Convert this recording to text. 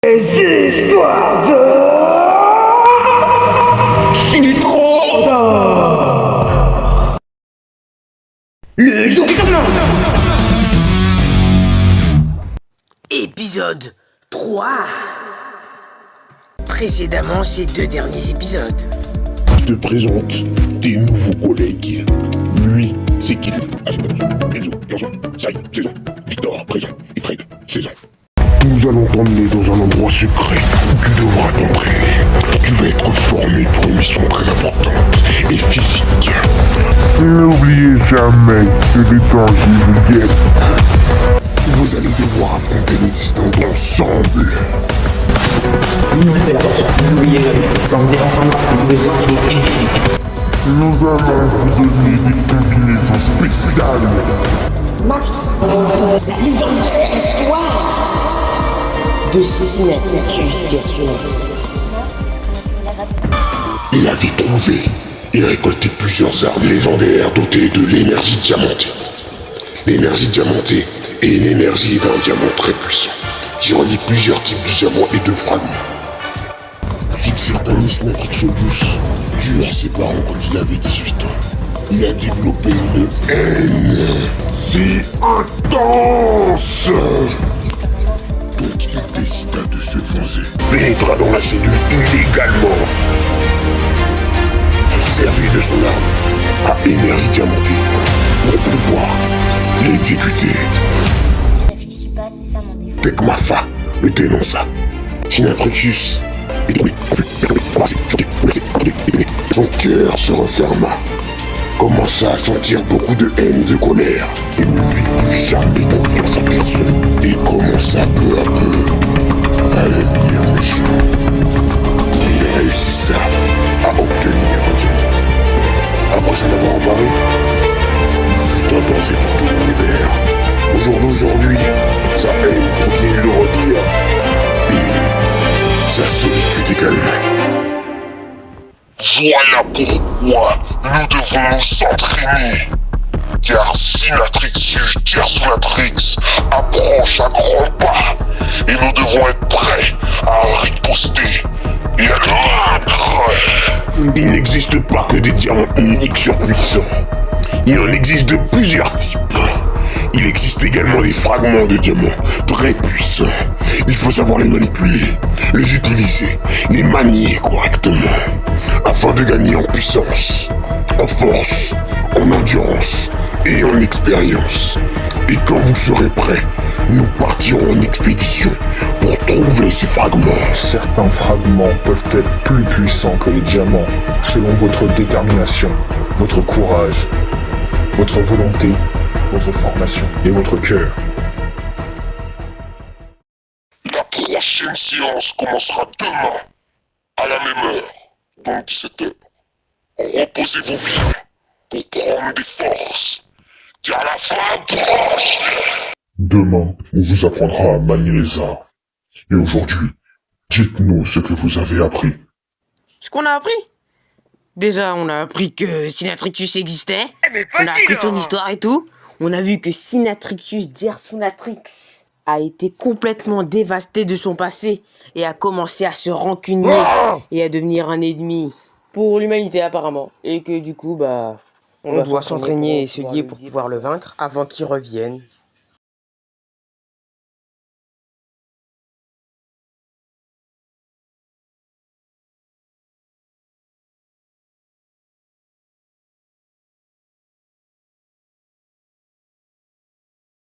Les histoires de Citron. Le jour du changement. Épisode 3. Précédemment, ces deux derniers épisodes. Je te présente tes nouveaux collègues. Lui, c'est Kid, Enzo, Johnson, Sai, César, Victor, présent, et Fred, César. Nous allons t'emmener dans un endroit secret où tu devras t'entraîner. Tu vas être formé pour une mission très importante et physique. N'oubliez jamais que les dangers vous guettent. Vous allez devoir affronter le destin ensemble. Nous allons vous donner des combinaisons spéciales. Max, la légendaire histoire de Cinéatrix Il avait trouvé et récolté plusieurs armes légendaires dotées de l'énergie diamantée. L'énergie diamantée est une énergie d'un diamant très puissant qui relie plusieurs types de diamants et de fragments. Fixé dans une Cinéatrix dû à ses parents quand il avait 18 ans, il a développé une haine si intense. Donc il décida de se venger. Pénétra dans la cellule illégalement. Se servit de son arme à énergie diamantée pour pouvoir l'exécuter. Je réfléchis pas, c'est ça mon défaut. Tecmafa le dénonça. Cinéatrix est tombé, embrassé, choqué, menacé, affronté, épinné. Son cœur se referma. Commença à sentir beaucoup de haine, de colère, et ne fit plus jamais confiance à personne. Et commença peu à peu à devenir méchant. Il réussissa à obtenir un diamant. Après s'en avoir emparé, il fut un danger pour tout l'univers. Au jour d'aujourd'hui, sa haine continue de redire, et sa solitude également. Voilà pourquoi nous devons nous entraîner. Car Cinéatrix Gersonatrix approche à grands pas. Et nous devons être prêts à riposter et à le vaincre. Il n'existe pas que des diamants uniques surpuissants. Il en existe de plusieurs types. Il existe également des fragments de diamants très puissants. Il faut savoir les manipuler, les utiliser, les manier correctement, afin de gagner en puissance, en force, en endurance et en expérience. Et quand vous serez prêts, nous partirons en expédition pour trouver ces fragments. Certains fragments peuvent être plus puissants que les diamants, selon votre détermination, votre courage, votre volonté, votre formation et votre cœur. La prochaine séance commencera demain, à la même heure, donc 17h. Reposez-vous bien pour prendre des forces, car la fin approche. Demain, on vous apprendra à manier les arts. Et aujourd'hui, dites-nous ce que vous avez appris. Ce qu'on a appris? Déjà, on a appris que Cinéatrix existait. On a appris ton histoire et tout. On a vu que Cinéatrix Gersonatrix a été complètement dévasté de son passé et a commencé à se rancunier et à devenir un ennemi pour l'humanité apparemment. Et que du coup, on doit s'entraîner et se lier pour pouvoir le vaincre avant qu'il revienne